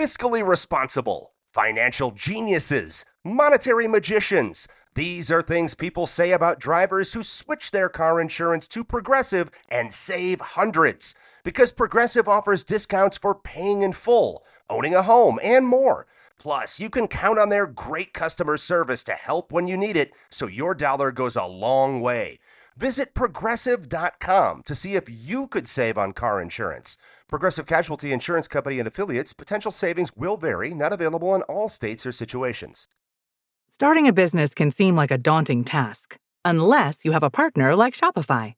fiscally responsible, financial geniuses, monetary magicians. These are things people say about drivers who switch their car insurance to Progressive and save hundreds. Because Progressive offers discounts for paying in full, owning a home, and more. Plus, you can count on their great customer service to help when you need it, so your dollar goes a long way. Visit Progressive.com to see if you could save on car insurance. Progressive Casualty Insurance Company and Affiliates. Potential savings will vary. Not available in all states or situations. Starting a business can seem like a daunting task, unless you have a partner like Shopify.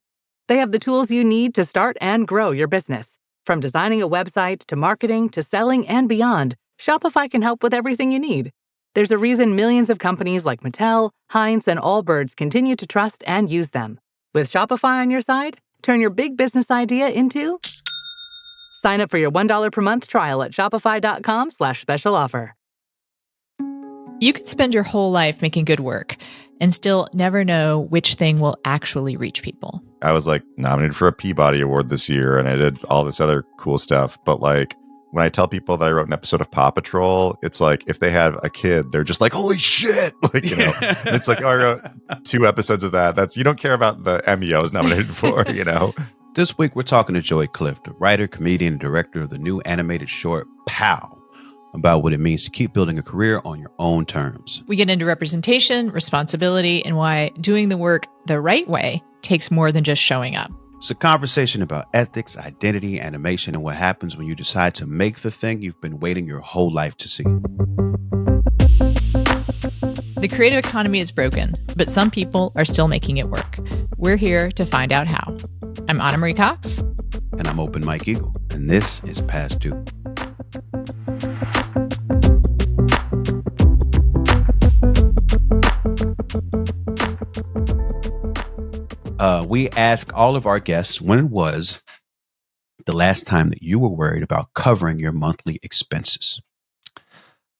They have the tools you need to start and grow your business. From designing a website to marketing to selling and beyond, Shopify can help with everything you need. There's a reason millions of companies like Mattel, Heinz, and Allbirds continue to trust and use them. With Shopify on your side, turn your big business idea into... Sign up for your $1 per month trial at shopify.com/special offer. You could spend your whole life making good work and still never know which thing will actually reach people. I was like nominated for a Peabody Award this year, and I did all this other cool stuff. But like when I tell people that I wrote an episode of Paw Patrol, it's like if they have a kid, they're just like, "Holy shit!" Like, you know, it's like, oh, I wrote 2 episodes of that. That's, you don't care about the Emmy I was nominated for, you know. This week we're talking to Joey Clift, writer, comedian, and director of the new animated short Pow, about what it means to keep building a career on your own terms. We get into representation, responsibility, and why doing the work the right way takes more than just showing up. It's a conversation about ethics, identity, animation, and what happens when you decide to make the thing you've been waiting your whole life to see. The creative economy is broken, but some people are still making it work. We're here to find out how. I'm Anna Marie Cox. And I'm Open Mike Eagle. And this is Past Due. We ask all of our guests when it was the last time that you were worried about covering your monthly expenses.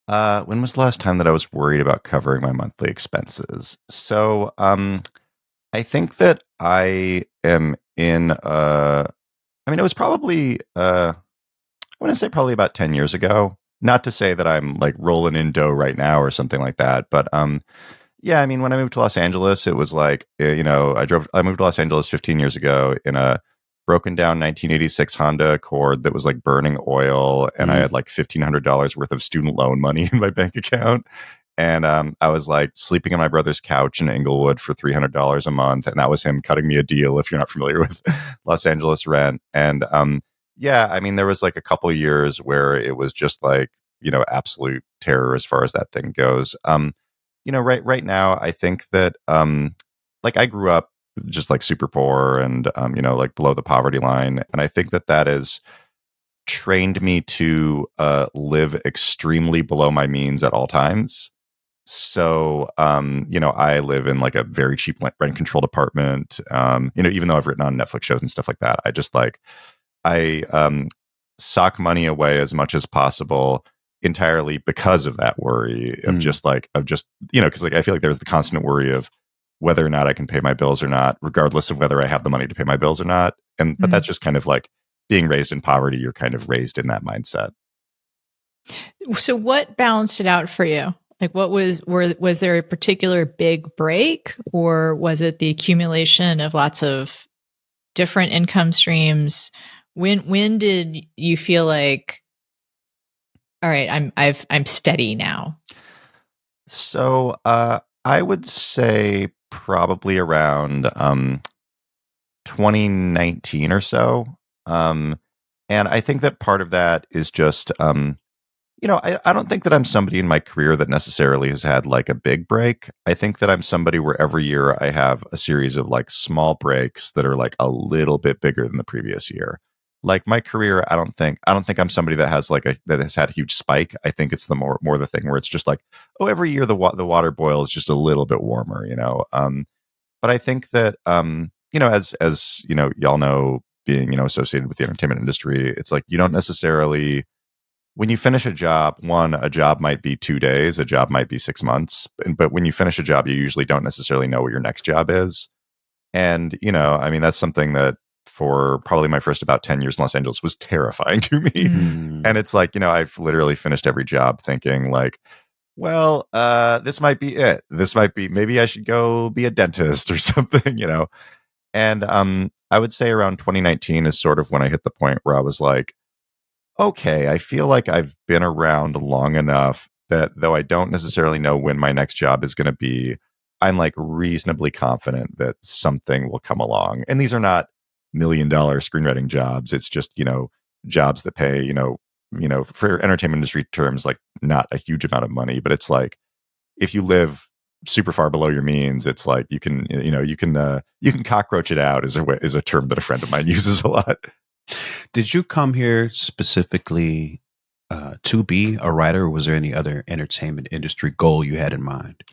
When was the last time that I was worried about covering my monthly expenses? So I think that I am in it was probably I want to say probably about 10 years ago. Not to say that I'm like rolling in dough right now or something like that, but yeah, I mean, when I moved to Los Angeles, it was like, you know, I moved to Los Angeles 15 years ago in a broken down 1986 Honda Accord that was like burning oil, and I had like $1,500 worth of student loan money in my bank account. And I was like sleeping on my brother's couch in Inglewood for $300 a month, and that was him cutting me a deal, if you're not familiar with Los Angeles rent. And yeah, I mean, there was like a couple of years where it was just like, you know, absolute terror as far as that thing goes. You know, right now, I think that like I grew up just like super poor and you know, like below the poverty line, and I think that that has trained me to live extremely below my means at all times. So you know, I live in like a very cheap rent controlled apartment. You know, even though I've written on Netflix shows and stuff like that, I just like I sock money away as much as possible, entirely because of that worry of just you know, because like I feel like there's the constant worry of whether or not I can pay my bills or not, regardless of whether I have the money to pay my bills or not. And but that's just kind of like being raised in poverty. You're kind of raised in that mindset. So what balanced it out for you? Like what was there a particular big break, or was it the accumulation of lots of different income streams? When did you feel like, all right, I'm steady now? So I would say probably around 2019 or so. And I think that part of that is just, you know, I don't think that I'm somebody in my career that necessarily has had like a big break. I think that I'm somebody where every year I have a series of like small breaks that are like a little bit bigger than the previous year. Like my career, I don't think I'm somebody that has like that has had a huge spike. I think it's the more the thing where it's just like, oh, every year the water boils just a little bit warmer, you know. But I think that you know, as you know, y'all know, being, you know, associated with the entertainment industry, it's like you don't necessarily, when you finish a job, a job might be 2 days, a job might be 6 months, but when you finish a job, you usually don't necessarily know what your next job is. And, you know, I mean, that's something that for probably my first about 10 years in Los Angeles was terrifying to me. Mm. And it's like, I've literally finished every job thinking like, well, this might be it. This might be, maybe I should go be a dentist or something, And I would say around 2019 is sort of when I hit the point where I was like, okay, I feel like I've been around long enough that though I don't necessarily know when my next job is going to be, I'm like reasonably confident that something will come along. And these are not $1 million screenwriting jobs. It's just, jobs that pay, for entertainment industry terms, like not a huge amount of money, but it's like if you live super far below your means, it's like you can cockroach it out is a term that a friend of mine uses a lot. Did you come here specifically to be a writer, or was there any other entertainment industry goal you had in mind?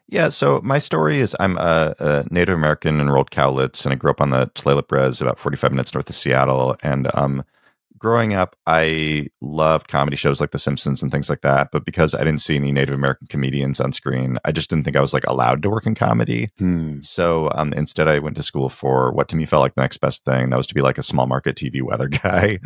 Yeah, so my story is I'm a Native American enrolled Cowlitz, and I grew up on the Tulalip Res, about 45 minutes north of Seattle. And growing up, I loved comedy shows like The Simpsons and things like that. But because I didn't see any Native American comedians on screen, I just didn't think I was like allowed to work in comedy. So instead, I went to school for what to me felt like the next best thing. That was to be like a small market TV weather guy.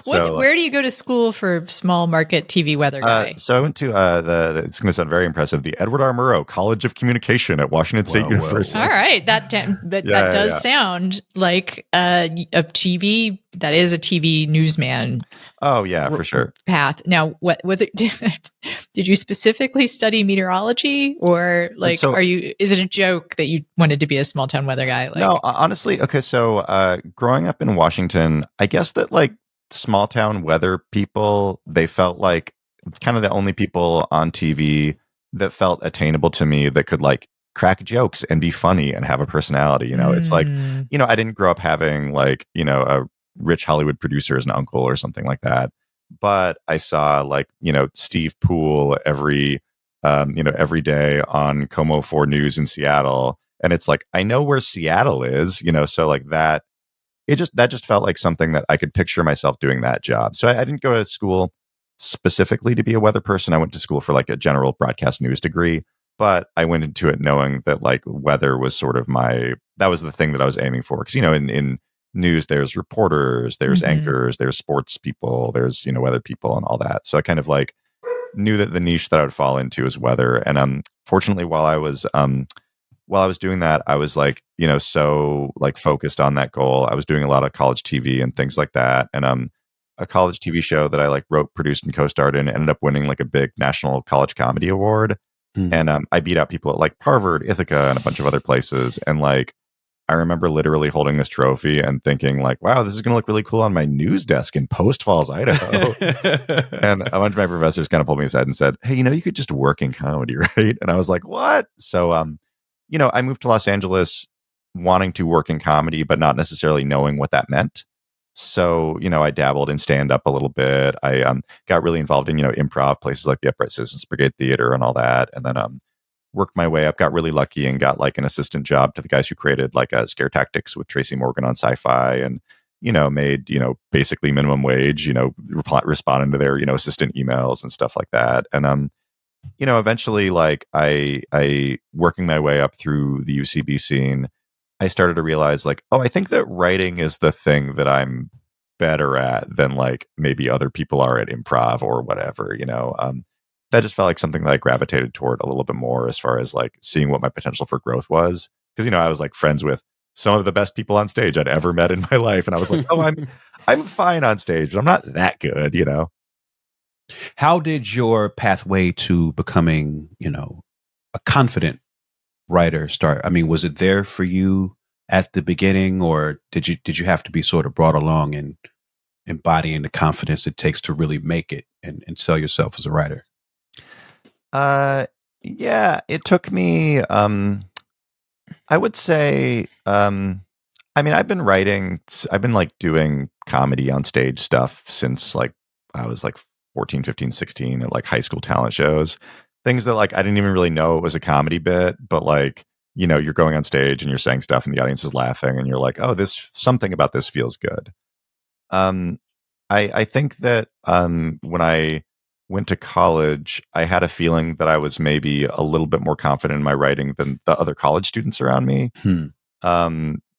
Where do you go to school for small market TV weather guy? So I went to it's going to sound very impressive, the Edward R. Murrow College of Communication at Washington State University. All right, that does sound like a TV. That is a TV newsman. Oh yeah, for sure. Path. Now, what was it? Did you specifically study meteorology, or like, is it a joke that you wanted to be a small town weather guy? Like, no, honestly, okay. So growing up in Washington, I guess that like small town weather people, they felt like kind of the only people on TV that felt attainable to me that could like crack jokes and be funny and have a personality. It's like, I didn't grow up having like, a rich Hollywood producer as an uncle or something like that. But I saw like, Steve Poole every day on Como 4 News in Seattle. And it's like, I know where Seattle is, so like that just felt like something that I could picture myself doing that job. So I didn't go to school specifically to be a weather person. I went to school for like a general broadcast news degree, but I went into it knowing that like weather was sort of that was the thing that I was aiming for. Because, in news, there's reporters, there's anchors, there's sports people, there's, weather people and all that. So I kind of like knew that the niche that I would fall into is weather. And fortunately, while I was doing that, I was like, so like focused on that goal. I was doing a lot of college TV and things like that. And a college TV show that I like wrote, produced, and co-starred in ended up winning like a big national college comedy award. And I beat out people at like Harvard, Ithaca, and a bunch of other places. And like, I remember literally holding this trophy and thinking like, wow, this is going to look really cool on my news desk in Post Falls, Idaho. And a bunch of my professors kind of pulled me aside and said, hey, you could just work in comedy, right? And I was like, what? So, I moved to Los Angeles wanting to work in comedy, but not necessarily knowing what that meant. So, I dabbled in stand-up a little bit. I got really involved in, improv, places like the Upright Citizens Brigade Theater and all that. And then worked my way up, got really lucky and got like an assistant job to the guys who created like Scare Tactics with Tracy Morgan on Sci-Fi, and, made, basically minimum wage, responding to their, assistant emails and stuff like that. And, eventually like I working my way up through the UCB scene, I started to realize like, oh, I think that writing is the thing that I'm better at than like maybe other people are at improv or whatever, that just felt like something that I gravitated toward a little bit more as far as like seeing what my potential for growth was. Because, I was like friends with some of the best people on stage I'd ever met in my life. And I was like, oh, I'm fine on stage, but I'm not that good, How did your pathway to becoming, a confident writer start? I mean, was it there for you at the beginning, or did you have to be sort of brought along and embodying the confidence it takes to really make it and sell yourself as a writer? Yeah, it took me, I would say, I mean, I've been like doing comedy on stage stuff since like I was like 14, 15, 16 at like high school talent shows, things that like I didn't even really know it was a comedy bit, but like, you're going on stage and you're saying stuff and the audience is laughing and you're like, oh, something about this feels good. I think that when I went to college, I had a feeling that I was maybe a little bit more confident in my writing than the other college students around me.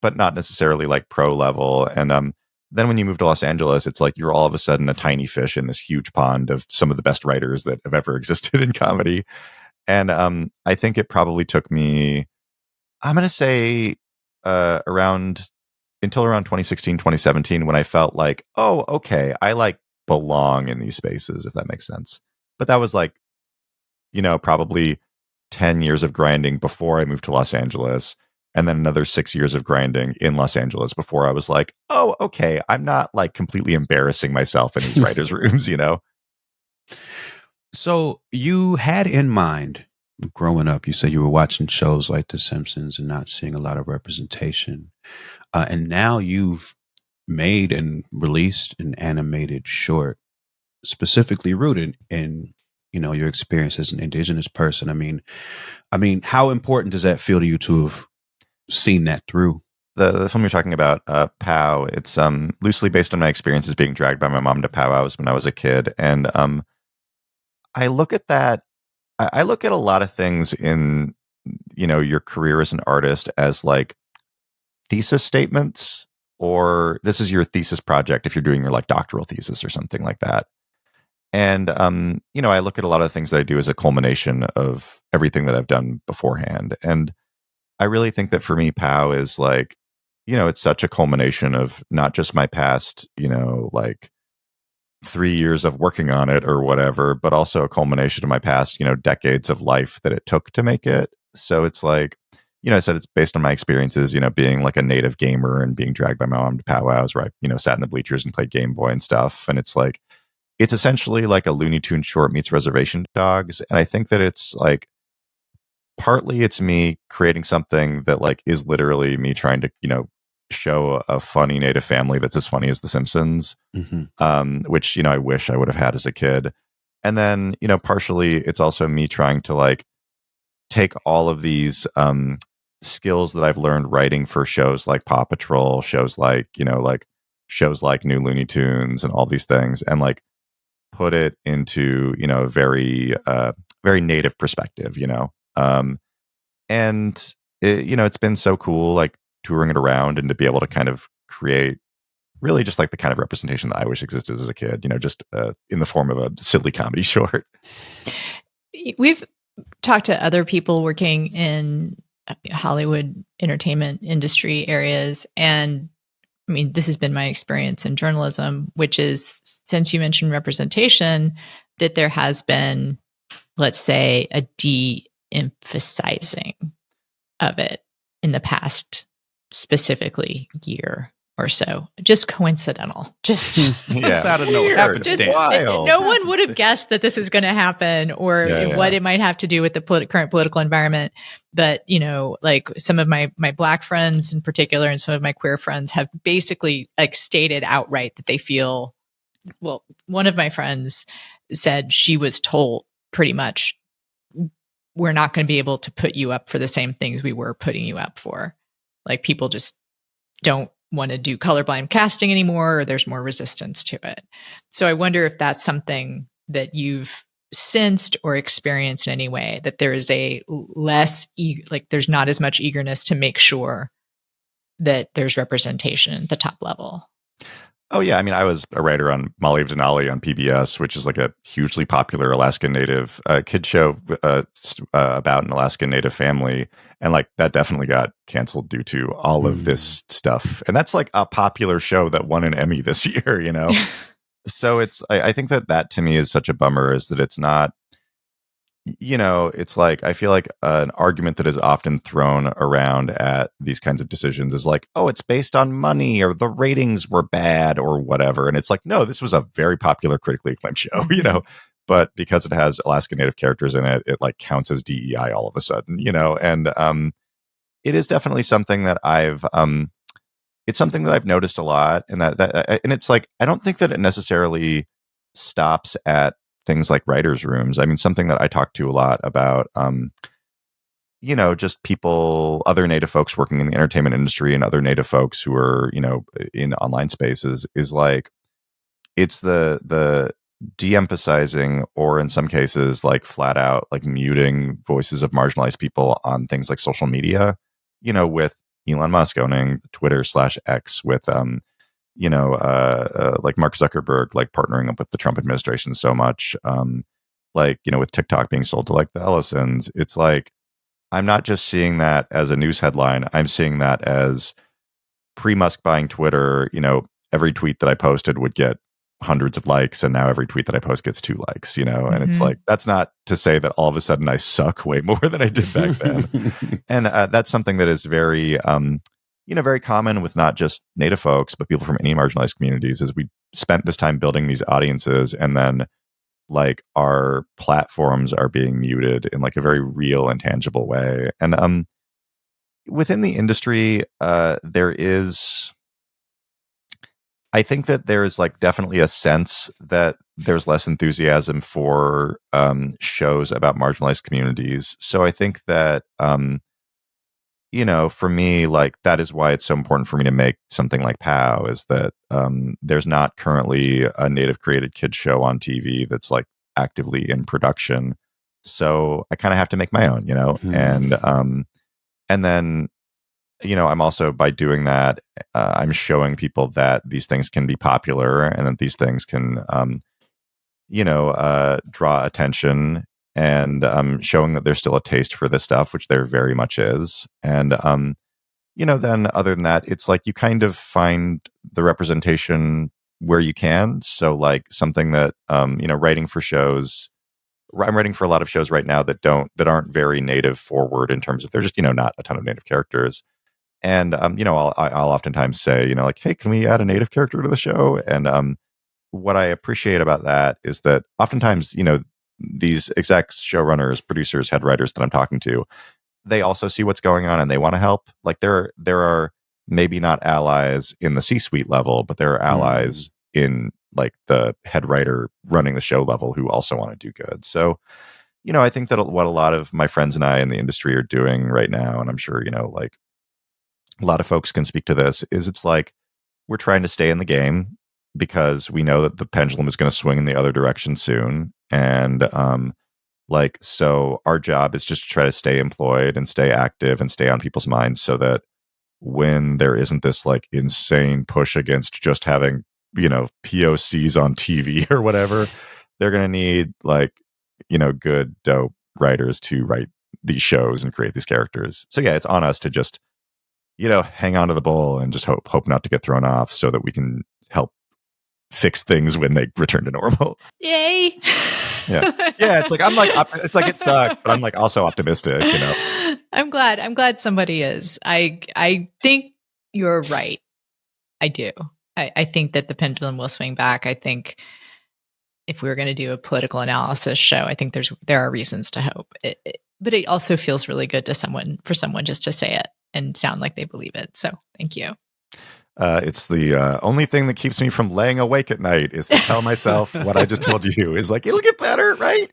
but not necessarily like pro level. And then when you move to Los Angeles, it's like you're all of a sudden a tiny fish in this huge pond of some of the best writers that have ever existed in comedy. And I think it probably took me, I'm going to say, around until around 2016, 2017, when I felt like, oh, okay, I like belong in these spaces, if that makes sense. But that was like, probably 10 years of grinding before I moved to Los Angeles. And then another 6 years of grinding in Los Angeles before I was like, oh, okay, I'm not like completely embarrassing myself in these writers' rooms, So you had in mind growing up, you said you were watching shows like The Simpsons and not seeing a lot of representation. And now you've made and released an animated short specifically rooted in, your experience as an indigenous person. I mean, how important does that feel to you to have seen that through? The film you're talking about, POW, it's loosely based on my experiences being dragged by my mom to powwows when I was a kid. And I look at that, I look at a lot of things in, your career as an artist as like thesis statements, or this is your thesis project if you're doing your like doctoral thesis or something like that. And I look at a lot of things that I do as a culmination of everything that I've done beforehand. And I really think that for me, POW is like, it's such a culmination of not just my past, like 3 years of working on it or whatever, but also a culmination of my past, decades of life that it took to make it. So it's like, I said it's based on my experiences, being like a native gamer and being dragged by my mom to powwows where I, sat in the bleachers and played Game Boy and stuff. And it's like, it's essentially like a Looney Tunes short meets Reservation Dogs. And I think that it's like, partly it's me creating something that like is literally me trying to, show a funny native family that's as funny as The Simpsons, which, I wish I would have had as a kid. And then, partially it's also me trying to like take all of these skills that I've learned writing for shows like Paw Patrol, shows like, shows like New Looney Tunes and all these things, and like put it into, a very, very native perspective, and it's been so cool, like touring it around and to be able to kind of create really just like the kind of representation that I wish existed as a kid, just in the form of a silly comedy short. We've talked to other people working in Hollywood entertainment industry areas. And I mean, this has been my experience in journalism, which is, since you mentioned representation, that there has been, let's say, a de-emphasizing of it in the past, specifically year or so. Just coincidental. Just out of nowhere. No one would have guessed that this was going to happen, or what it might have to do with the current political environment. But, like some of my Black friends in particular, and some of my queer friends have basically like stated outright that they feel, well, one of my friends said she was told pretty much, we're not going to be able to put you up for the same things we were putting you up for. Like, people just don't want to do colorblind casting anymore, or there's more resistance to it. So I wonder if that's something that you've sensed or experienced in any way, that there is a less, there's not as much eagerness to make sure that there's representation at the top level. Oh, yeah. I mean, I was a writer on Molly of Denali on PBS, which is like a hugely popular Alaskan Native kid show about an Alaskan Native family. And like that definitely got canceled due to all of this stuff. And that's like a popular show that won an Emmy this year, So I think that to me is such a bummer, is that it's not, it's like, I feel like an argument that is often thrown around at these kinds of decisions is like, oh, it's based on money, or the ratings were bad, or whatever. And it's like, no, this was a very popular, critically acclaimed show, but because it has Alaska Native characters in it, it like counts as DEI all of a sudden, and it is definitely something that it's something that I've noticed a lot. And and it's like, I don't think that it necessarily stops at things like writers' rooms. I mean, something that I talk to a lot about, just people, other Native folks working in the entertainment industry, and other Native folks who are, in online spaces, is like, it's the de-emphasizing, or in some cases, like flat out, like muting voices of marginalized people on things like social media, with, Elon Musk owning Twitter/X with like Mark Zuckerberg, like partnering up with the Trump administration so much, like, with TikTok being sold to like the Ellisons. It's like, I'm not just seeing that as a news headline. I'm seeing that as pre-Musk buying Twitter, every tweet that I posted would get hundreds of likes, and now every tweet that I post gets 2 likes, and it's like, that's not to say that all of a sudden I suck way more than I did back then. And that's something that is very very common with not just Native folks, but people from any marginalized communities, is we spent this time building these audiences, and then like our platforms are being muted in like a very real and tangible way. And within the industry, I think that there is like definitely a sense that there's less enthusiasm for shows about marginalized communities. So I think that for me, like, that is why it's so important for me to make something like POW, is that there's not currently a Native created kids show on TV that's like actively in production. So I kind of have to make my own, and then I'm also, by doing that, I'm showing people that these things can be popular, and that these things can draw attention, and showing that there's still a taste for this stuff, which there very much is. And then other than that, it's like you kind of find the representation where you can. So like something that writing for shows, I'm writing for a lot of shows right now that aren't very Native forward, in terms of there's just not a ton of Native characters. And I'll oftentimes say, like, hey, can we add a Native character to the show? And what I appreciate about that is that oftentimes, these execs, showrunners, producers, head writers that I'm talking to, they also see what's going on and they want to help. Like there are maybe not allies in the C-suite level, but there are allies in like the head writer running the show level who also want to do good. So, I think that what a lot of my friends and I in the industry are doing right now, and I'm sure, like a lot of folks can speak to this, is it's like we're trying to stay in the game, because we know that the pendulum is going to swing in the other direction soon. And so our job is just to try to stay employed and stay active and stay on people's minds, so that when there isn't this like insane push against just having, POCs on TV or whatever, they're going to need like, good, dope writers to write these shows and create these characters. So yeah, it's on us to just, hang on to the bull and just hope not to get thrown off, so that we can help fix things when they return to normal. Yay. Yeah. It's like, it's like, it sucks, but I'm like also optimistic, I'm glad somebody is. I think you're right. I do. I think that the pendulum will swing back. I think if we were going to do a political analysis show, I think there are reasons to hope. But it also feels really good for someone just to say it and sound like they believe it. So thank you. It's the only thing that keeps me from laying awake at night, is to tell myself what I just told you, is like, it'll get better, right?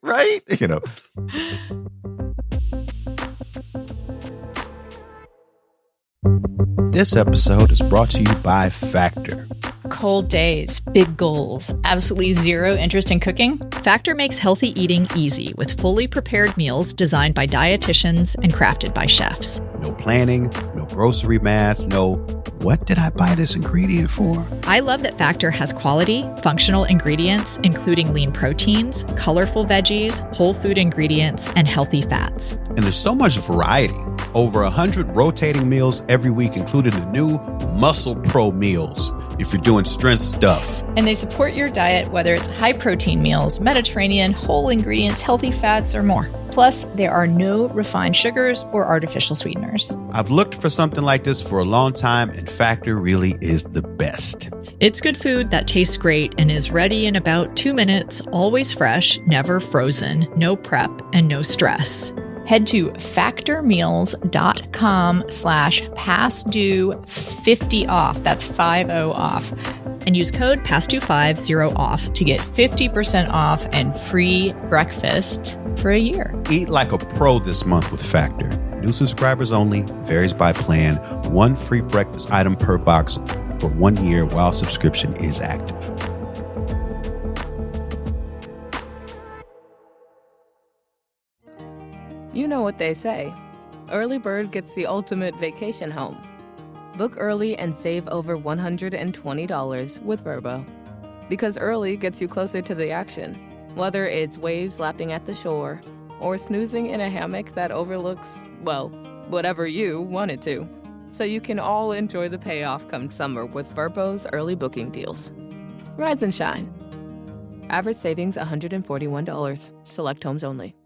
This episode is brought to you by Factor. Cold days, big goals, absolutely zero interest in cooking? Factor makes healthy eating easy with fully prepared meals designed by dietitians and crafted by chefs. No planning, no grocery math, no what did I buy this ingredient for? I love that Factor has quality, functional ingredients, including lean proteins, colorful veggies, whole food ingredients, and healthy fats. And there's so much variety. Over 100 rotating meals every week, including the new Muscle Pro meals, if you're doing strength stuff. And they support your diet, whether it's high protein meals, Mediterranean, whole ingredients, healthy fats, or more. Plus, there are no refined sugars or artificial sweeteners. I've looked for something like this for a long time, and Factor really is the best. It's good food that tastes great and is ready in about 2 minutes, always fresh, never frozen, no prep, and no stress. Head to factormeals.com/pastdue50off. That's 50 off. And use code PASSDUE50OFF to get 50% off and free breakfast for a year. Eat like a pro this month with Factor. New subscribers only, varies by plan, 1 free breakfast item per box for 1 year while subscription is active. You know what they say. Early bird gets the ultimate vacation home. Book early and save over $120 with Vrbo. Because early gets you closer to the action, whether it's waves lapping at the shore or snoozing in a hammock that overlooks, well, whatever you want it to. So you can all enjoy the payoff come summer with Vrbo's early booking deals. Rise and shine. Average savings $141. Select homes only.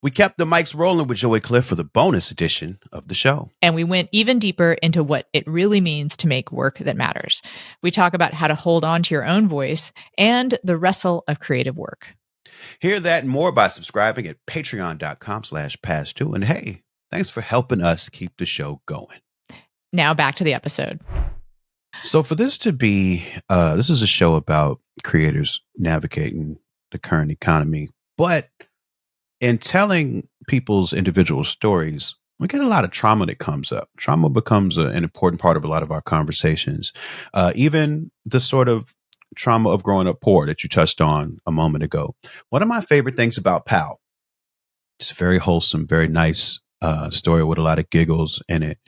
We kept the mics rolling with Joey Clift for the bonus edition of the show. And we went even deeper into what it really means to make work that matters. We talk about how to hold on to your own voice and the wrestle of creative work. Hear that and more by subscribing at patreon.com/pass2. And hey, thanks for helping us keep the show going. Now back to the episode. So for this to be, this is a show about creators navigating the current economy, but in telling people's individual stories, we get a lot of trauma that comes up. Trauma becomes an important part of a lot of our conversations. Even the sort of trauma of growing up poor that you touched on a moment ago. One of my favorite things about Pal, it's a very wholesome, very nice story with a lot of giggles in it.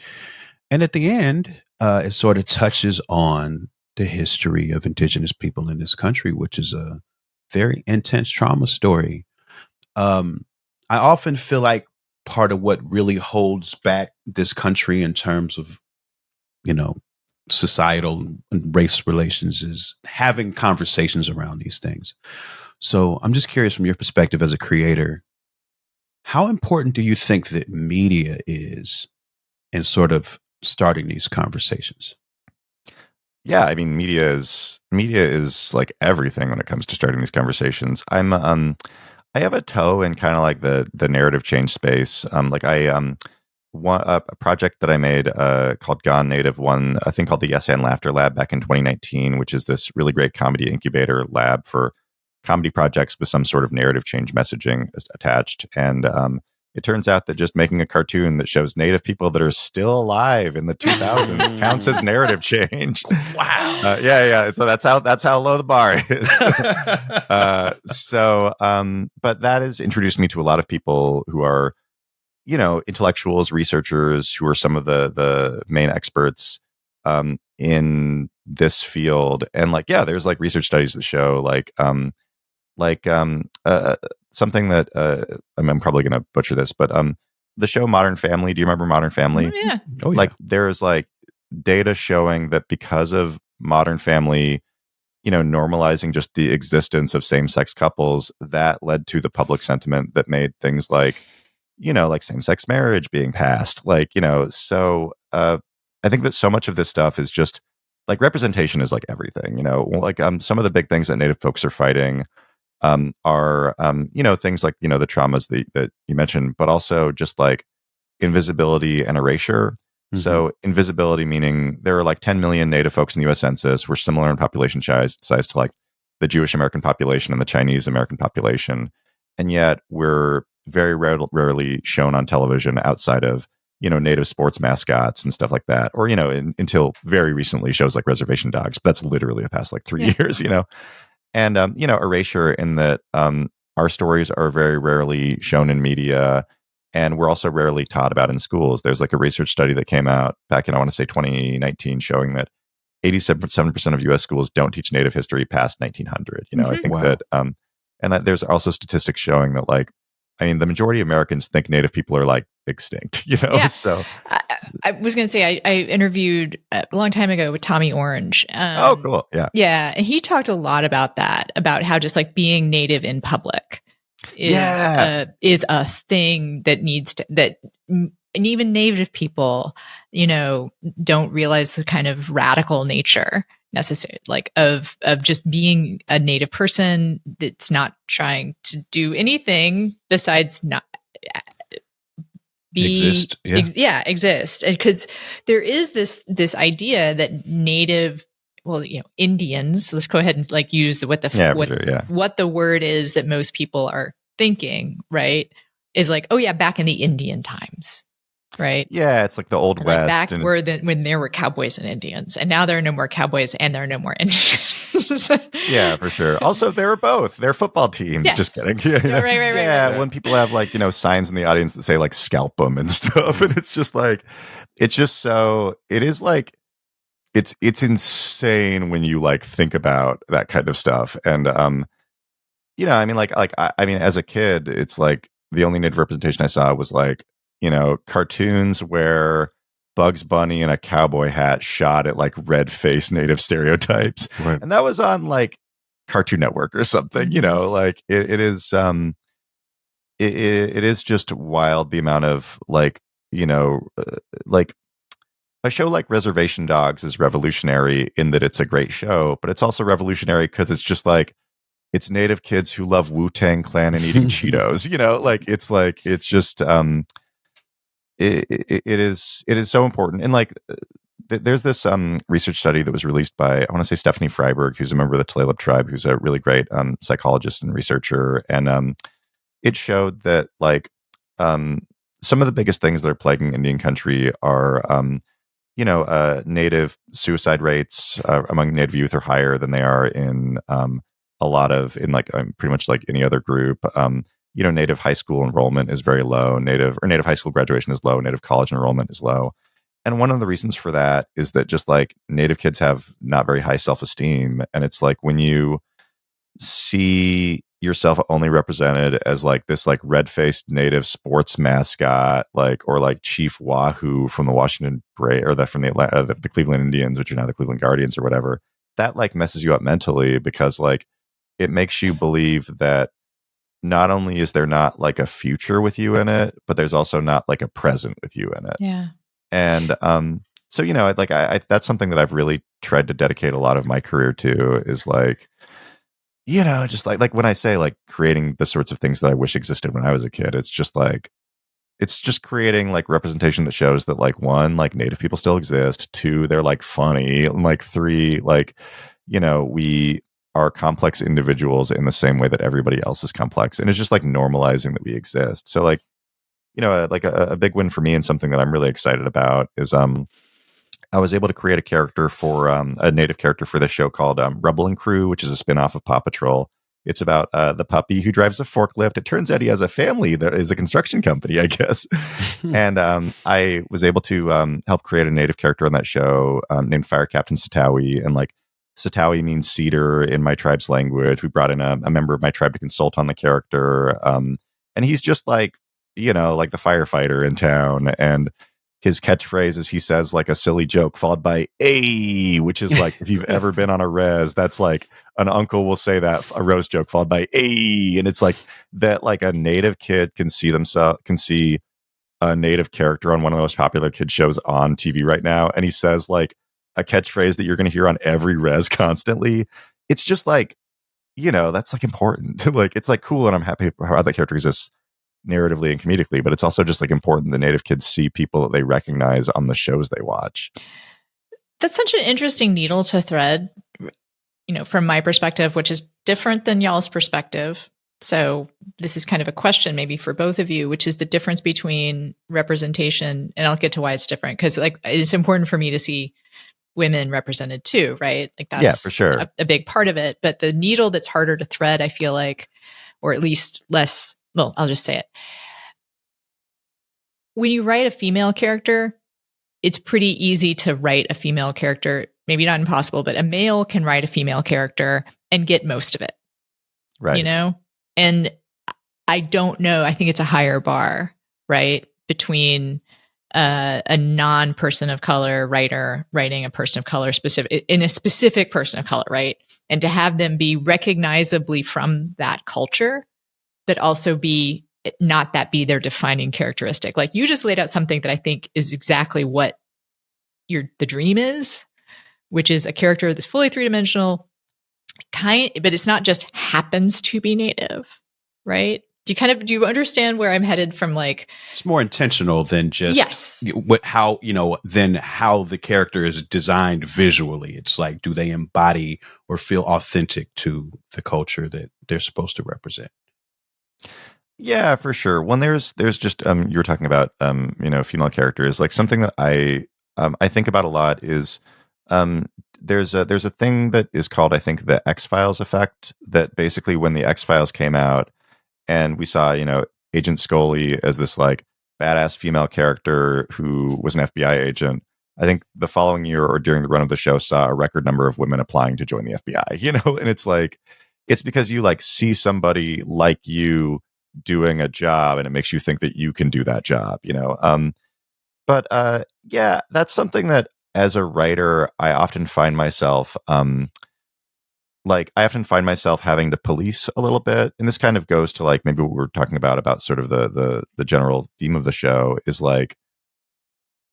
And at the end, it sort of touches on the history of indigenous people in this country, which is a very intense trauma story. I often feel like part of what really holds back this country in terms of, societal and race relations is having conversations around these things. So I'm just curious, from your perspective as a creator, how important do you think that media is in sort of starting these conversations? Yeah, I mean, media is like everything when it comes to starting these conversations. I have a toe in kind of like the narrative change space. A project that I made called Gone Native won a thing called the Yes and Laughter Lab back in 2019, which is this really great comedy incubator lab for comedy projects with some sort of narrative change messaging attached. And it turns out that just making a cartoon that shows Native people that are still alive in the 2000s counts as narrative change. Wow. Yeah. So that's how low the bar is. But that has introduced me to a lot of people who are, intellectuals, researchers, who are some of the main experts in this field. And there's research studies that show something that I'm probably going to butcher this, but the show Modern Family. Do you remember Modern Family? Oh, yeah. Oh, yeah. There's data showing that because of Modern Family, normalizing just the existence of same-sex couples, that led to the public sentiment that made things like same-sex marriage being passed. So I think that so much of this stuff is just representation is everything. Some of the big things that Native folks are fighting are things like the traumas that you mentioned, but also just invisibility and erasure. Mm-hmm. So invisibility meaning there are 10 million Native folks in the U.S. Census. We're similar in population size to the Jewish American population and the Chinese American population, and yet we're very rarely shown on television outside of Native sports mascots and stuff like that, or until very recently shows like Reservation Dogs. But that's literally the past 3 years, And erasure in that our stories are very rarely shown in media, and we're also rarely taught about in schools. There's a research study that came out back in, I want to say 2019, showing that 87% of U.S. schools don't teach Native history past 1900. I think that, and that there's also statistics showing that the majority of Americans think Native people are extinct, Yeah. So I was going to say, I interviewed a long time ago with Tommy Orange. Oh, cool. Yeah. Yeah. And he talked a lot about that, about how just being Native in public is a thing that needs to, and even Native people, don't realize the kind of radical nature necessary, of just being a Native person that's not trying to do anything besides not exist. Exist. Because there is this idea that Native, Indians, let's go ahead and use what the word is that most people are thinking, right? Is back in the Indian times. right? Yeah, it's like the Old And West. like back and when there were cowboys and Indians, and now there are no more cowboys and there are no more Indians. Yeah, for sure. Also, they were both. They're football teams. Yes. Just kidding. Yeah, right. When people have like, signs in the audience that say like scalp them and stuff. And it's just like, it is like, it's insane when you like think about that kind of stuff. And, I mean, I mean, as a kid, it's like the only native representation I saw was like, cartoons where Bugs Bunny in a cowboy hat shot at like red faced native stereotypes. Right. And that was on like Cartoon Network or something, like it is, it is just wild the amount of like, like a show like Reservation Dogs is revolutionary in that it's a great show, but it's also revolutionary because it's just it's native kids who love Wu-Tang Clan and eating Cheetos, it's just, it is so important. And like, there's this research study that was released by, I want to say, Stephanie Freiberg, who's a member of the Tulalip tribe, who's a really great psychologist and researcher. And it showed that like some of the biggest things that are plaguing Indian country are, native suicide rates among native youth are higher than they are in pretty much like any other group. Native high school enrollment is very low. Native high school graduation is low. Native college enrollment is low. And one of the reasons for that is that just like native kids have not very high self-esteem. And it's like when you see yourself only represented as like this like red-faced native sports mascot, or like Chief Wahoo from the Washington or from the Cleveland Indians, which are now the Cleveland Guardians or whatever, that like messes you up mentally because like it makes you believe that not only is there not like a future with you in it, but there's also not like a present with you in it. Yeah. And so like I that's something that I've really tried to dedicate a lot of my career to is like, just like when I say like creating the sorts of things that I wish existed when I was a kid, it's just creating like representation that shows that like one, like native people still exist, two, they're like funny, and like three, like, we are complex individuals in the same way that everybody else is complex. And it's just like normalizing that we exist. So like, like a big win for me and something that I'm really excited about is I was able to create a character for a native character for this show called Rubble and Crew, which is a spinoff of Paw Patrol. It's about the puppy who drives a forklift. It turns out he has a family that is a construction company, I guess. And I was able to help create a native character on that show named Fire Captain Satawi. And like Satawi means cedar in my tribe's language. We brought in a member of my tribe to consult on the character. And he's just like, like the firefighter in town. And his catchphrase is he says like a silly joke followed by "a," which is like if you've ever been on a res, that's like an uncle will say that a roast joke followed by "a," and it's like that. Like a native kid can see a native character on one of the most popular kid shows on TV right now, and he says like a catchphrase that you're going to hear on every res constantly. It's just like that's like important. Like it's like cool, and I'm happy how that character exists narratively and comedically, but it's also just like important the native kids see people that they recognize on the shows they watch. That's such an interesting needle to thread, from my perspective, which is different than y'all's perspective. So this is kind of a question maybe for both of you, which is the difference between representation, and I'll get to why it's different, because like it's important for me to see women represented too, right? Like that's for sure a big part of it. But the needle that's harder to thread, I feel like, or at least less, well, I'll just say it. When you write a female character, it's pretty easy to write a female character. Maybe not impossible, but a male can write a female character and get most of it. Right. And I don't know. I think it's a higher bar, right? Between a non-person of color writer writing a person of color in a specific person of color, right? And to have them be recognizably from that culture, but also be their defining characteristic. Like you just laid out something that I think is exactly what the dream is, which is a character that's fully three-dimensional, but it's not just happens to be native, right? Do you understand where I'm headed from? Like it's more intentional than just yes. How the character is designed visually. It's like, do they embody or feel authentic to the culture that they're supposed to represent? Yeah, for sure. When there's just you were talking about female characters, like something that I think about a lot is um there's a thing that is called, I think, the X-Files effect, that basically when the X-Files came out and we saw, Agent Scully as this like badass female character who was an FBI agent. I think the following year or during the run of the show saw a record number of women applying to join the FBI, and it's like, it's because you like see somebody like you doing a job and it makes you think that you can do that job. But yeah, that's something that as a writer, I often find myself having to police a little bit. And this kind of goes to like maybe what we're talking about sort of the general theme of the show is like,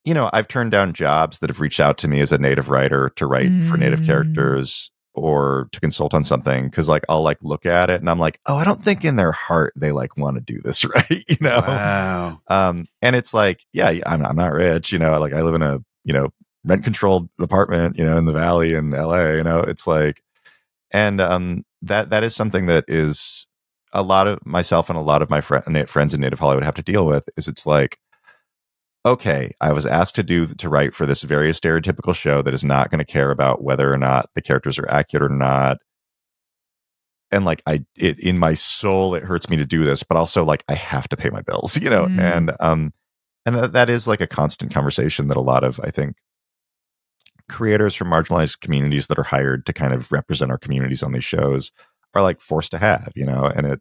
I've turned down jobs that have reached out to me as a native writer to write for native characters or to consult on something, because like I'll like look at it and I'm like, oh, I don't think in their heart they like want to do this, right? Wow. And it's like, yeah, I'm not rich, like I live in a rent controlled apartment, in the valley in LA. It's like, and that is something that is a lot of myself and a lot of my friends in Native Hollywood have to deal with. Is it's like, okay, I was asked to write for this very stereotypical show that is not going to care about whether or not the characters are accurate or not. And like it in my soul, it hurts me to do this, but also like I have to pay my bills, and that is like a constant conversation that a lot of, I think, creators from marginalized communities that are hired to kind of represent our communities on these shows are like forced to have, and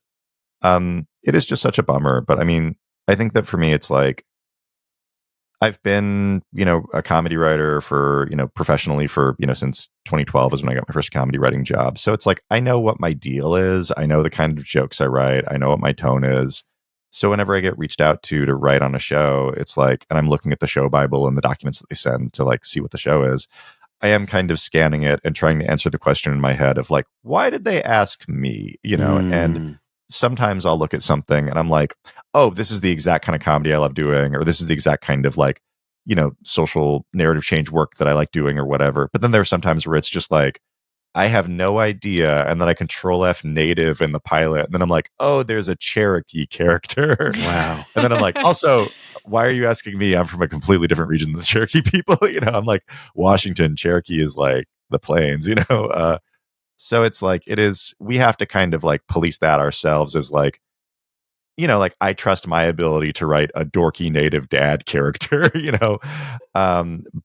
it is just such a bummer. But I mean, I think that for me, it's like, I've been, a comedy writer for, professionally for, since 2012 is when I got my first comedy writing job. So it's like, I know what my deal is. I know the kind of jokes I write. I know what my tone is. So whenever I get reached out to write on a show, it's like, and I'm looking at the show Bible and the documents that they send to like see what the show is, I am kind of scanning it and trying to answer the question in my head of like, why did they ask me? And sometimes I'll look at something and I'm like, oh, this is the exact kind of comedy I love doing, or this is the exact kind of like, social narrative change work that I like doing or whatever. But then there are sometimes where it's just like, I have no idea. And then I control F native in the pilot. And then I'm like, oh, there's a Cherokee character. Wow. And then I'm like, also, why are you asking me? I'm from a completely different region than the Cherokee people. I'm like, Washington. Cherokee is like the plains. So it's like, we have to kind of like police that ourselves as like, like I trust my ability to write a dorky native dad character.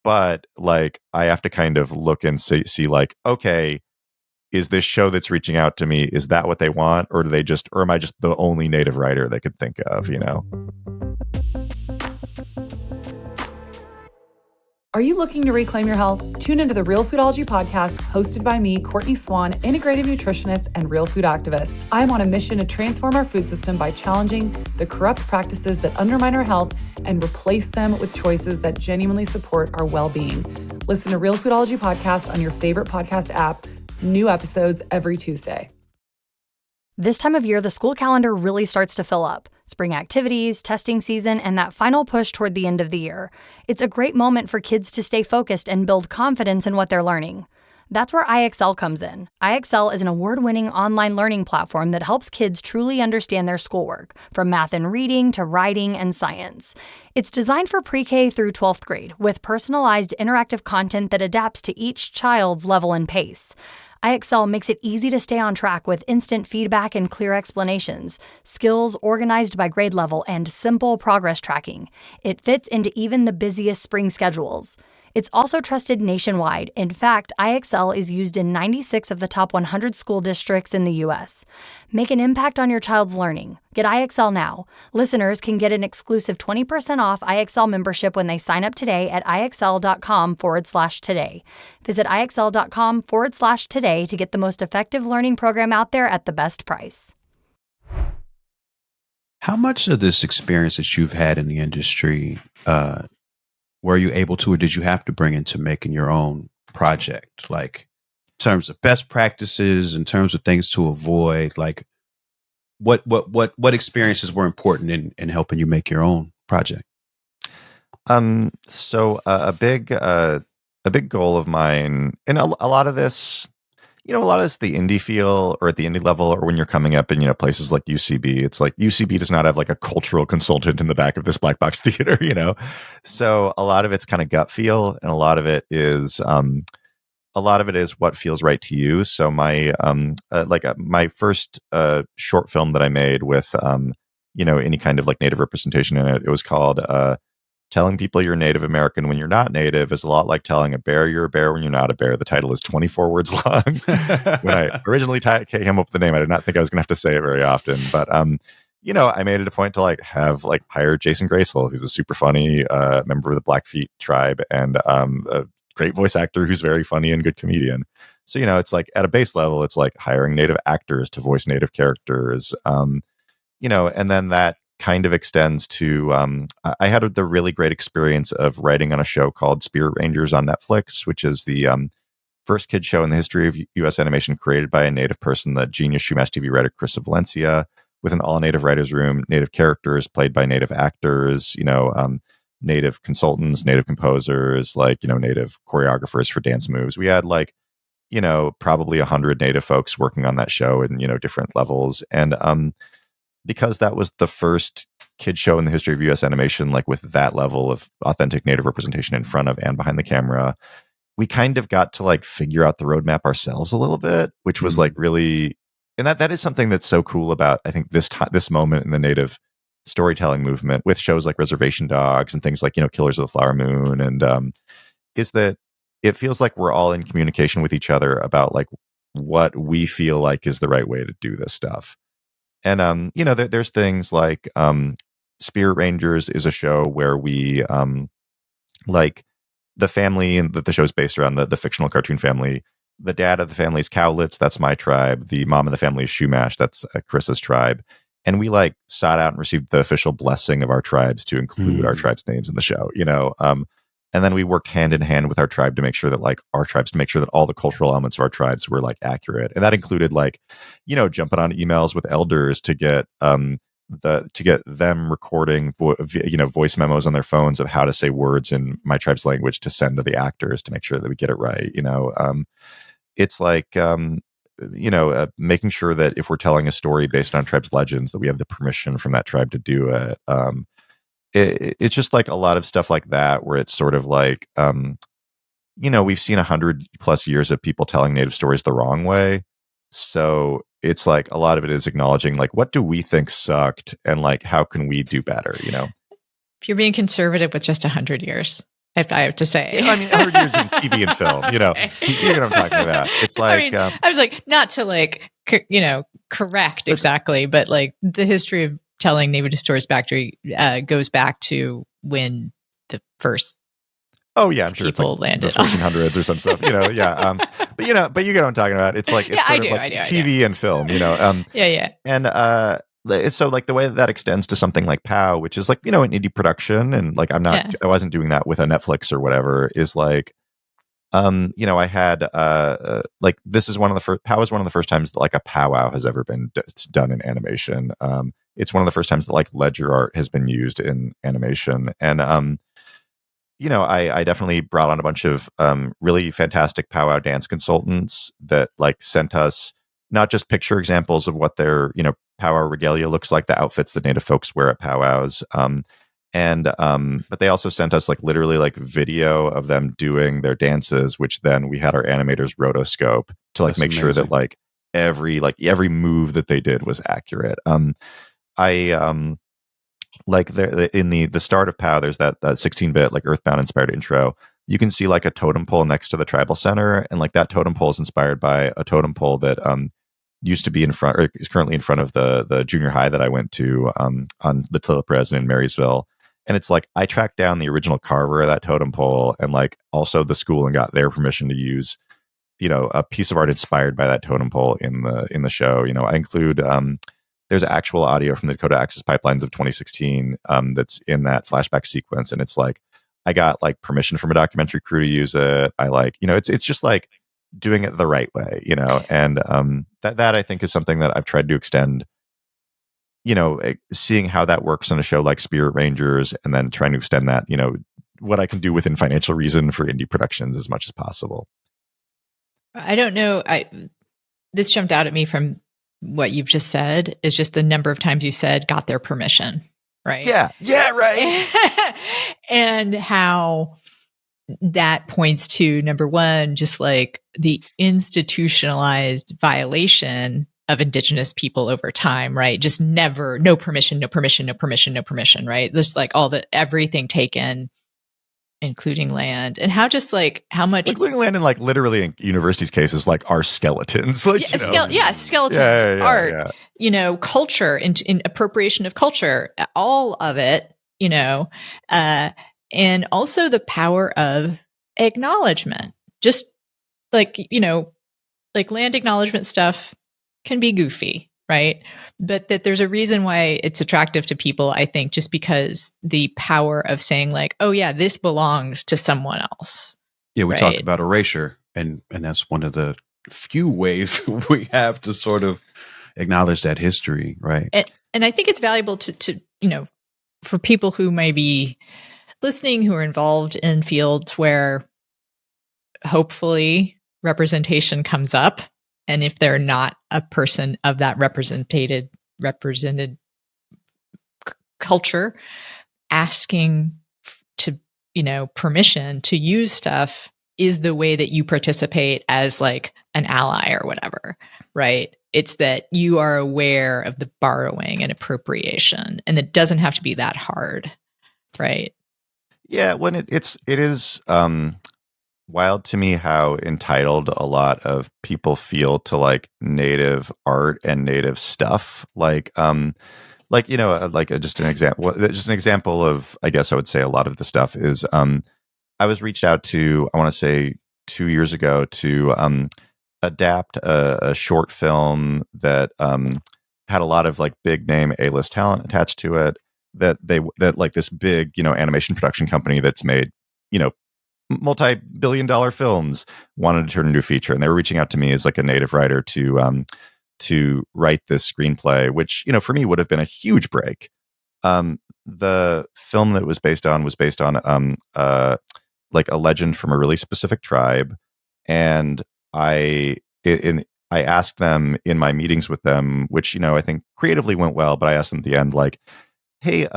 But like I have to kind of look and see like, okay, is this show that's reaching out to me, is that what they want? Or or am I just the only native writer they could think of? Are you looking to reclaim your health? Tune into the Real Foodology podcast, hosted by me, Courtney Swan, integrative nutritionist and real food activist. I am on a mission to transform our food system by challenging the corrupt practices that undermine our health and replace them with choices that genuinely support our well-being. Listen to Real Foodology podcast on your favorite podcast app. New episodes every Tuesday. This time of year, the school calendar really starts to fill up. Spring activities, testing season, and that final push toward the end of the year. It's a great moment for kids to stay focused and build confidence in what they're learning. That's where IXL comes in. IXL is an award-winning online learning platform that helps kids truly understand their schoolwork, from math and reading to writing and science. It's designed for pre-K through 12th grade, with personalized interactive content that adapts to each child's level and pace. IXL makes it easy to stay on track with instant feedback and clear explanations, skills organized by grade level, and simple progress tracking. It fits into even the busiest spring schedules. It's also trusted nationwide. In fact, IXL is used in 96 of the top 100 school districts in the U.S. Make an impact on your child's learning. Get IXL now. Listeners can get an exclusive 20% off IXL membership when they sign up today at IXL.com/today. Visit IXL.com/today to get the most effective learning program out there at the best price. How much of this experience that you've had in the industry were you able to, or did you have to bring into making your own project? Like in terms of best practices, in terms of things to avoid, like what experiences were important in helping you make your own project? So a big goal of mine, and a lot of this, a lot of it's the indie feel, or at the indie level, or when you're coming up in, places like UCB. It's like UCB does not have like a cultural consultant in the back of this black box theater. So a lot of it's kind of gut feel, and a lot of it is what feels right to you. So my first short film that I made with any kind of like Native representation in it, it was called telling people you're Native American when you're not Native is a lot like telling a bear you're a bear when you're not a bear. The title is 24 words long. When I originally came up with the name, I did not think I was going to have to say it very often. But, I made it a point to have hired Jason Graceful, who's a super funny member of the Blackfeet tribe, and a great voice actor who's very funny and good comedian. So, it's like at a base level, it's like hiring Native actors to voice Native characters, and then that kind of extends to I had the really great experience of writing on a show called Spirit Rangers on Netflix, which is the first kids show in the history of U.S. animation created by a Native person, the genius Shumash TV writer Chris Valencia, with an all-Native writers room, Native characters played by Native actors, Native consultants, Native composers, Native choreographers for dance moves. We had probably 100 Native folks working on that show in different levels, and because that was the first kid show in the history of U.S. animation, with that level of authentic Native representation in front of and behind the camera, we kind of got to figure out the roadmap ourselves a little bit, which was really, and that is something that's so cool about, I think, this moment in the Native storytelling movement with shows like Reservation Dogs and things like, Killers of the Flower Moon, and is that it feels like we're all in communication with each other about what we feel like is the right way to do this stuff. And there's things like Spirit Rangers is a show where we the family and that the show's based around, the fictional cartoon family. The dad of the family is Cowlitz, that's my tribe. The mom of the family is Shumash, that's Chris's tribe. And we sought out and received the official blessing of our tribes to include our tribe's names in the show. And then we worked hand in hand with our tribe to make sure that all the cultural elements of our tribes were accurate. And that included jumping on emails with elders to get them recording voice memos on their phones of how to say words in my tribe's language to send to the actors to make sure that we get it right. It's making sure that if we're telling a story based on tribe's legends, that we have the permission from that tribe to do it. It's just a lot of stuff like that, where it's sort of we've seen 100+ years of people telling Native stories the wrong way. So it's a lot of it is acknowledging what do we think sucked, and how can we do better, If you're being conservative with just 100 years, if I have to say. Yeah, I mean, 100 years in TV and film, you know what I'm talking about. It's I was not to correct exactly, but the history of telling Native stories goes back to when the first I'm sure people it's landed the 1400s or some stuff, but you get what I'm talking about. It's it's sort of TV and film, yeah. And so the way that extends to something like POW, which is an indie production, and I wasn't doing that with a Netflix or whatever, is I had this is one of the first, POW is one of the first times that a powwow has ever been done in animation. It's one of the first times that ledger art has been used in animation, and I definitely brought on a bunch of really fantastic powwow dance consultants that sent us not just picture examples of what their powwow regalia looks like, the outfits that Native folks wear at powwows, but they also sent us literally video of them doing their dances, which then we had our animators rotoscope to make amazing. Sure that every move that they did was accurate. In the start of POW, there's that 16-bit Earthbound inspired intro. You can see a totem pole next to the tribal center, and that totem pole is inspired by a totem pole that used to be in front, or is currently in front of the junior high that I went to on the Tilla President in Marysville. And it's I tracked down the original carver of that totem pole, and also the school, and got their permission to use a piece of art inspired by that totem pole in the show. I include there's actual audio from the Dakota Access Pipelines of 2016 that's in that flashback sequence, and it's I got permission from a documentary crew to use it. I it's just doing it the right way, and that I think is something that I've tried to extend, seeing how that works on a show like Spirit Rangers, and then trying to extend that, what I can do within financial reason for indie productions as much as possible. I don't know. this jumped out at me from what you've just said is just the number of times you said got their permission, right? Yeah, right. And how that points to, number one, just like the institutionalized violation of Indigenous people over time, right? Just never, no permission, no permission, no permission, no permission, right? There's like everything taken, including land, and how just like how much, including land, and like literally in universities' cases, like our skeletons, like skeletons, art, culture, in appropriation of culture, all of it, and also the power of acknowledgement. Just like, like land acknowledgement stuff can be goofy, right? But that there's a reason why it's attractive to people, I think, just because the power of saying like, oh yeah, this belongs to someone else. Yeah, we talked about erasure, and that's one of the few ways we have to sort of acknowledge that history, right? And I think it's valuable to for people who may be listening, who are involved in fields where hopefully representation comes up, and if they're not a person of that represented culture, asking to permission to use stuff is the way that you participate as like an ally or whatever, right? It's that you are aware of the borrowing and appropriation, and it doesn't have to be that hard, right? Yeah, when it is wild to me how entitled a lot of people feel to like native art and native stuff. Like just an example of, I guess I would say a lot of the stuff is I was reached out to, I want to say 2 years ago, to adapt a short film that had a lot of like big name A-list talent attached to it, that like this big animation production company that's made multi-billion-dollar films wanted to turn into a feature, and they were reaching out to me as like a native writer to write this screenplay, which for me would have been a huge break. The film that was based on like a legend from a really specific tribe, and I asked them in my meetings with them, which I think creatively went well, but I asked them at the end, like, hey,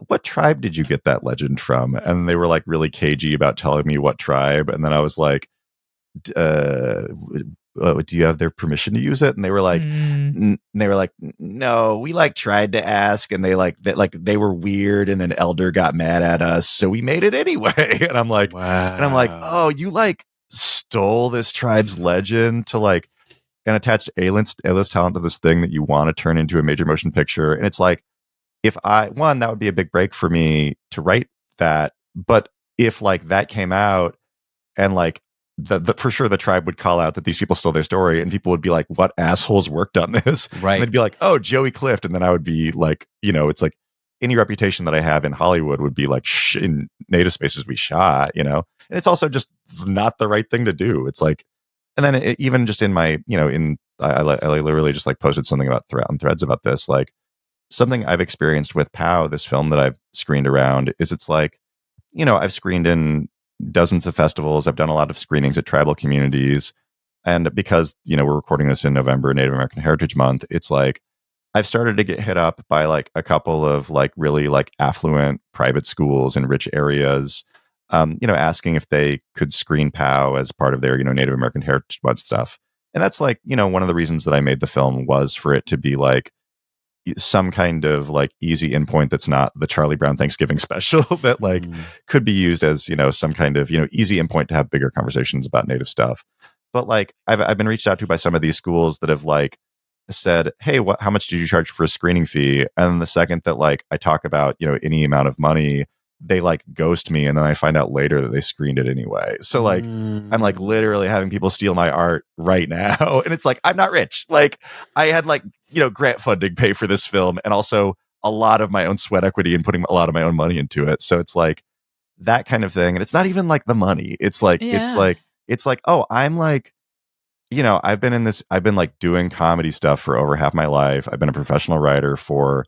what tribe did you get that legend from? And they were like really cagey about telling me what tribe. And then I was like, do you have their permission to use it? And they were like, no, we like tried to ask, and they were weird, and an elder got mad at us, so we made it anyway. And I'm like, wow. Oh, you like stole this tribe's legend to like, and attached A-list talent to this thing that you want to turn into a major motion picture. And it's like, that would be a big break for me to write that. But if like that came out, and like the for sure the tribe would call out that these people stole their story, and people would be like, what assholes worked on this? Right. And they'd be like, oh, Joey Clift. And then I would be like, it's like any reputation that I have in Hollywood would be like, in native spaces we shot, and it's also just not the right thing to do. It's like, and then even just in my, I literally just like posted something about on Threads about this, like, something I've experienced with POW, this film that I've screened around, is it's like, I've screened in dozens of festivals. I've done a lot of screenings at tribal communities. And because, we're recording this in November, Native American Heritage Month, it's like, I've started to get hit up by like a couple of like really like affluent private schools in rich areas, asking if they could screen POW as part of their, Native American Heritage Month stuff. And that's like, one of the reasons that I made the film was for it to be like some kind of like easy endpoint that's not the Charlie Brown Thanksgiving special that like could be used as some kind of easy endpoint to have bigger conversations about native stuff. But like I've been reached out to by some of these schools that have like said, hey, how much did you charge for a screening fee? And the second that like I talk about any amount of money, they like ghost me, and then I find out later that they screened it anyway. So like I'm like literally having people steal my art right now, and it's like, I'm not rich. Like I had like grant funding pay for this film, and also a lot of my own sweat equity and putting a lot of my own money into it. So it's like that kind of thing, and it's not even like the money. It's like it's like oh, I'm like I've been like doing comedy stuff for over half my life. I've been a professional writer for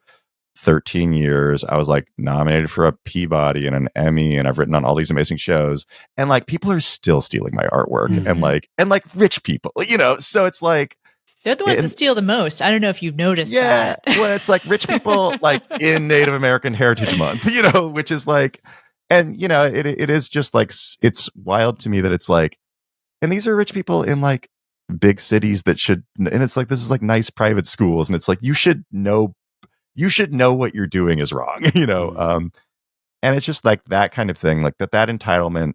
13 years. I was like nominated for a Peabody and an Emmy, and I've written on all these amazing shows, and like people are still stealing my artwork, and like rich people, so it's like They're the ones that steal the most. I don't know if you've noticed that. Well, it's like rich people like in Native American Heritage Month, which is like, and it is just like, it's wild to me that it's like, and these are rich people in like big cities that should, and it's like, this is like nice private schools, and it's like, you should know what you're doing is wrong, and it's just like that kind of thing, like that entitlement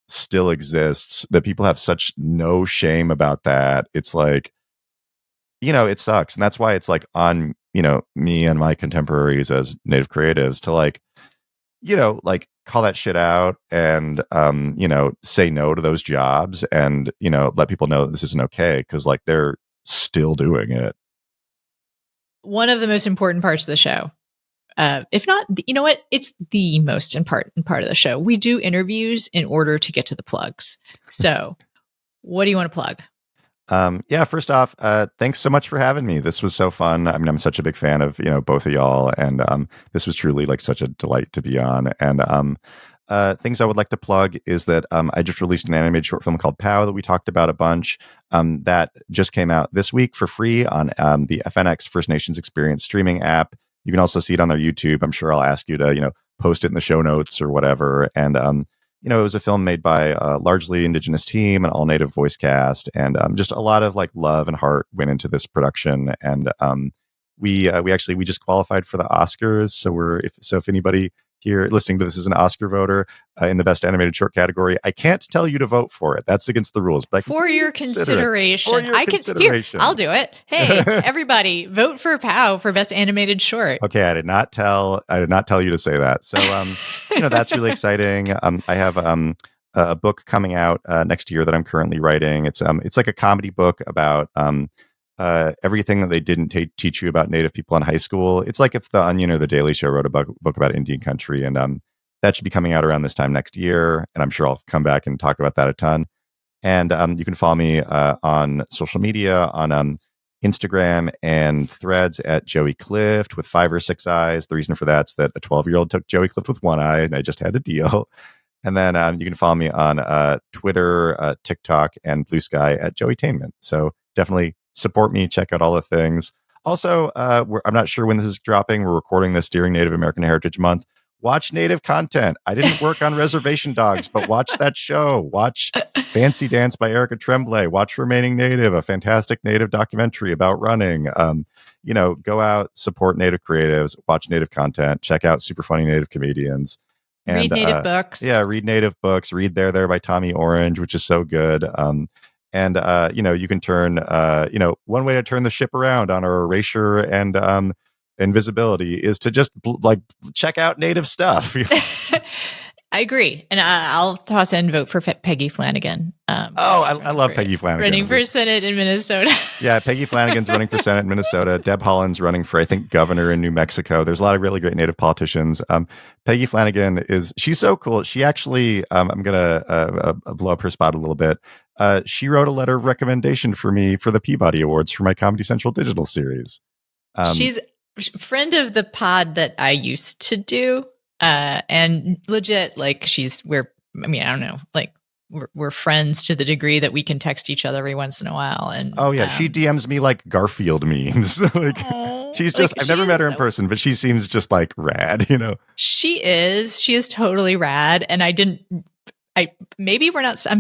still exists, that people have such no shame about that. It's like, it sucks. And that's why it's like on, me and my contemporaries as Native creatives to like, like call that shit out and, say no to those jobs and, let people know that this isn't okay. Cause like they're still doing it. One of the most important parts of the show, if not, it's the most important part of the show. We do interviews in order to get to the plugs. So what do you want to plug? First off, thanks so much for having me. This was so fun. I mean, I'm such a big fan of, both of y'all, and this was truly like such a delight to be on. And things I would like to plug is that I just released an animated short film called POW that we talked about a bunch. That just came out this week for free on the FNX First Nations Experience streaming app. You can also see it on their YouTube. I'm sure I'll ask you to, post it in the show notes or whatever. And it was a film made by a largely Indigenous team, an all Native voice cast, and just a lot of like love and heart went into this production. And we just qualified for the Oscars. So if anybody here listening to this is an Oscar voter in the best animated short category, I can't tell you to vote for it. That's against the rules. But for your consideration, I'll do it. Hey, everybody, vote for POW for best animated short. Okay, I did not tell you to say that. So that's really exciting. I have a book coming out next year that I'm currently writing. It's like a comedy book about everything that they didn't teach you about Native people in high school. It's like if The Onion or The Daily Show wrote a book about Indian country, and that should be coming out around this time next year. And I'm sure I'll come back and talk about that a ton. And you can follow me on social media on Instagram and Threads at Joey Clift with 5 or 6 eyes. The reason for that's that a 12-year-old took Joey Clift with 1 eye, and I just had a deal. And then you can follow me on Twitter, TikTok, and Blue Sky at Joeytainment. So definitely support me. Check out all the things. Also, I'm not sure when this is dropping. We're recording this during Native American Heritage Month. Watch Native content. I didn't work on Reservation Dogs, but watch that show. Watch Fancy Dance by Erica Tremblay. Watch Remaining Native, a fantastic Native documentary about running. Go out, support Native creatives, watch Native content, check out super funny Native comedians. And, read Native books. Yeah, read Native books. Read There by Tommy Orange, which is so good. And you can turn, one way to turn the ship around on our erasure and invisibility is to just check out Native stuff. I agree. And I'll toss in vote for Peggy Flanagan. I love Peggy Flanagan. Running for Senate in Minnesota. Yeah, Peggy Flanagan's running for Senate in Minnesota. Deb Haaland's running for, I think, governor in New Mexico. There's a lot of really great Native politicians. Peggy Flanagan she's so cool. She actually, I'm going to blow up her spot a little bit. She wrote a letter of recommendation for me for the Peabody Awards for my Comedy Central digital series. She's a friend of the pod that I used to do. And legit, like I don't know, like we're friends to the degree that we can text each other every once in a while. And she DMs me like Garfield memes. She's just, I've never met her in person, but she seems just like rad, She is totally rad. And I'm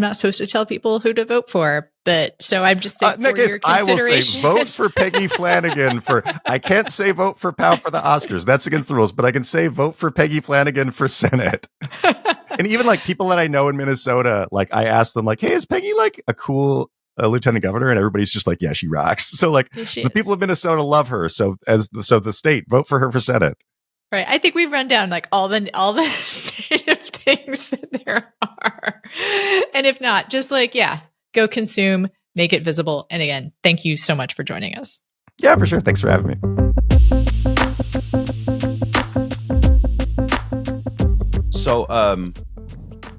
not supposed to tell people who to vote for, but so I'm just saying for your consideration. I will say vote for Peggy Flanagan I can't say vote for POW for the Oscars. That's against the rules, but I can say vote for Peggy Flanagan for Senate. And even like people that I know in Minnesota, like I asked them like, hey, is Peggy like a cool lieutenant governor? And everybody's just like, yeah, she rocks. So like the people of Minnesota love her. So the state, vote for her for Senate. Right. I think we've run down like all the Native things that there are. And if not, just go consume, make it visible. And again, thank you so much for joining us. Yeah, for sure. Thanks for having me. So,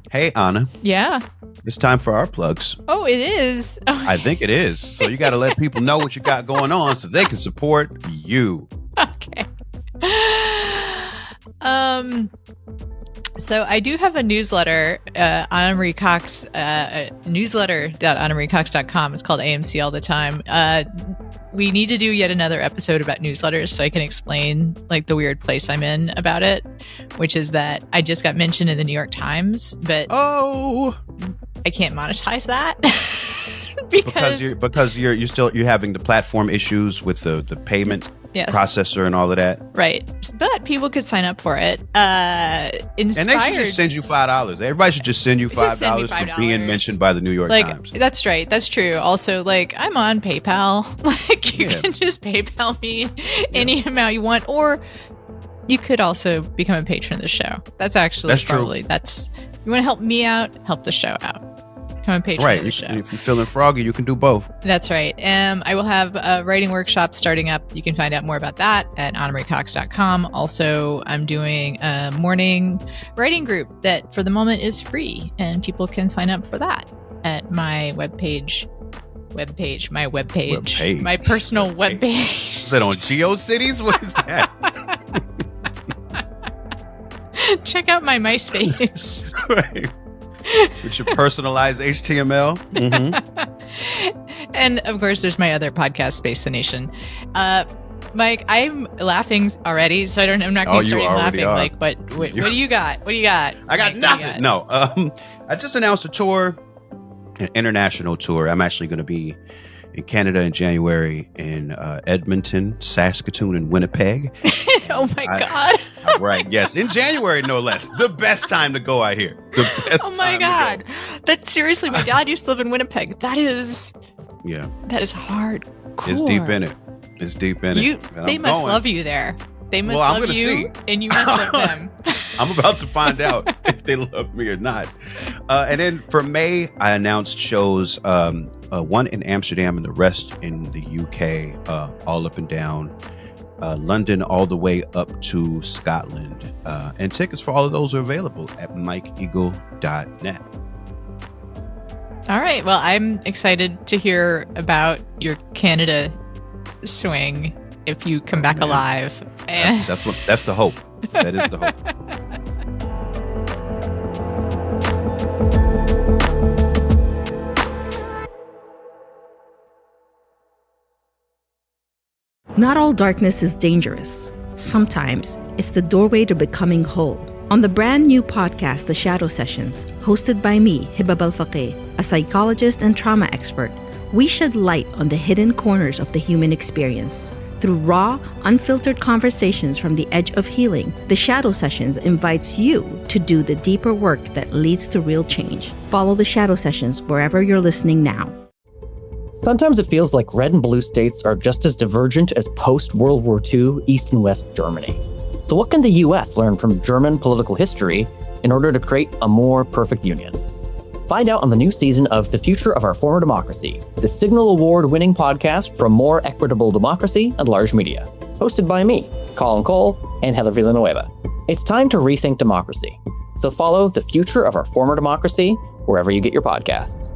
hey, Anna. Yeah. It's time for our plugs. Oh, it is. Oh. I think it is. So you got to let people know what you got going on so they can support you. Okay. So I do have a newsletter, Anna Marie Cox, newsletter.annmariecox.com. It's called AMC All the Time. we need to do yet another episode about newsletters so I can explain like the weird place I'm in about it, which is that I just got mentioned in the New York Times, but I can't monetize that. because you're having the platform issues with the payment processor and all of that. Right. But people could sign up for it. And they should just send you $5. Everybody should just send you $5 for being mentioned by the New York Times. That's right. That's true. Also, like, I'm on PayPal. Like, you can just PayPal me any amount you want, or you could also become a patron of the show. That's probably true. You want to help me out, help the show out. Become a patron of the show. If you're feeling froggy, you can do both. That's right. I will have a writing workshop starting up. You can find out more about that at AnnaMarieCox.com. Also, I'm doing a morning writing group that for the moment is free, and people can sign up for that at my webpage, my personal webpage. Is that on GeoCities? What is that? Check out my MySpace. Right. With your personalized HTML. And of course, there's my other podcast, Space the Nation. Mike, I'm laughing already, so I'm not going to start laughing. Are. Like, what do you got? What do you got? I got nothing. No. I just announced a tour, an international tour. I'm actually going to be in Canada in January, in Edmonton, Saskatoon, and Winnipeg. Oh my God. Right. Yes. In January, no less. The best time to go, I hear. The best time. Oh my God. That's seriously, my dad used to live in Winnipeg. That is hard. It's deep in it. They must love you there. They must love you, and you must love them. I'm about to find out if they love me or not. And then for May, I announced shows, one in Amsterdam and the rest in the UK, all up and down London, all the way up to Scotland. And tickets for all of those are available at mikeeagle.net. All right. Well, I'm excited to hear about your Canada swing if you come back alive. That's the hope. That is the hope. Not all darkness is dangerous. Sometimes it's the doorway to becoming whole. On the brand new podcast, The Shadow Sessions, hosted by me, Hibab Al-Faqih, a psychologist and trauma expert, we shed light on the hidden corners of the human experience. Through raw, unfiltered conversations from the edge of healing, The Shadow Sessions invites you to do the deeper work that leads to real change. Follow The Shadow Sessions wherever you're listening now. Sometimes it feels like red and blue states are just as divergent as post-World War II East and West Germany. So what can the US learn from German political history in order to create a more perfect union? Find out on the new season of The Future of Our Former Democracy, the Signal Award-winning podcast for more equitable democracy and large media. Hosted by me, Colin Cole, and Heather Villanueva. It's time to rethink democracy. So follow The Future of Our Former Democracy wherever you get your podcasts.